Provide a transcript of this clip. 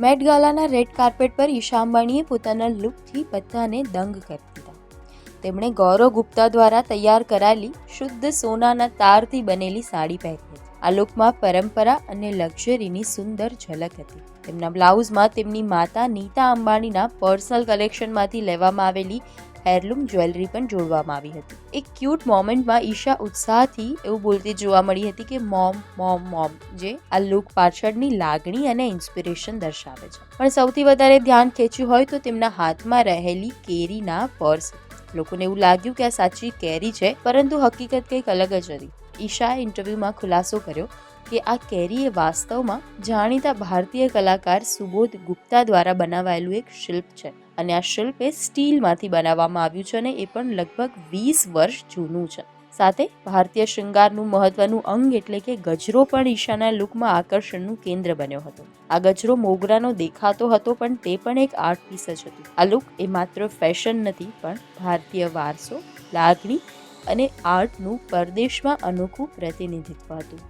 Mat ગાલાના red carpet પર ઈશા અંબાણીએ પોતાના લુકથી બધાને દંગ કરી દીધા. તેમણે ગૌરવ ગુપ્તા દ્વારા તૈયાર કરાયેલી શુદ્ધ સોનાના તારથી બનેલી સાડી પહેરી હતી. આ લુકમાં પરંપરા અને લક્ઝરીની સુંદર ઝલક હતી. તેમના બ્લાઉઝમાં તેમની માતા નીતા અંબાણીના પર્સનલ કલેક્શનમાંથી લેવામાં આવેલી હેરલૂમ જ્વેલરી પણ જોડવામાં આવી હતી. એક ક્યુટ મોમેન્ટમાં ઈશા ઉત્સાહથી એવું બોલતી જોવા મળી હતી કે મોમ મોમ મોમ, જે આ લુક પાછળની લાગણી અને ઇન્સ્પિરેશન દર્શાવે છે. પણ સૌથી વધારે ધ્યાન ખેંચ્યું હોય તો તેમના હાથમાં રહેલી કેરીના પર્સ. લોકોને એવું લાગ્યું કે આ સાચી કેરી છે, પરંતુ હકીકત કંઈક અલગ જ હતી. ઈશાએ ઇન્ટરવ્યુમાં ખુલાસો કર્યો કે આ કેરી એ વાસ્તવમાં જાણીતા ભારતીય કલાકાર સુબોધ ગુપ્તા દ્વારા બનાવાયેલું એક શિલ્પ છે અને આ શિલ્પ એ સ્ટીલમાંથી બનાવવામાં આવ્યું છે અને એ પણ લગભગ 20 વર્ષ જૂનું છે. સાથે ભારતીય શૃંગારનું મહત્વનું અંગ એટલે કે ગજરો પણ ઈશાના લુકમાં આકર્ષણનું કેન્દ્ર બન્યો હતો. આ ગજરો મોગરાનો દેખાતો હતો, પણ તે પણ એક આર્ટ પીસ જ હતું. આ લુક એ માત્ર ફેશન નથી, પણ ભારતીય વારસો, લાગણી અને આર્ટનું પરદેશમાં અનોખું પ્રતિનિધિત્વ હતું.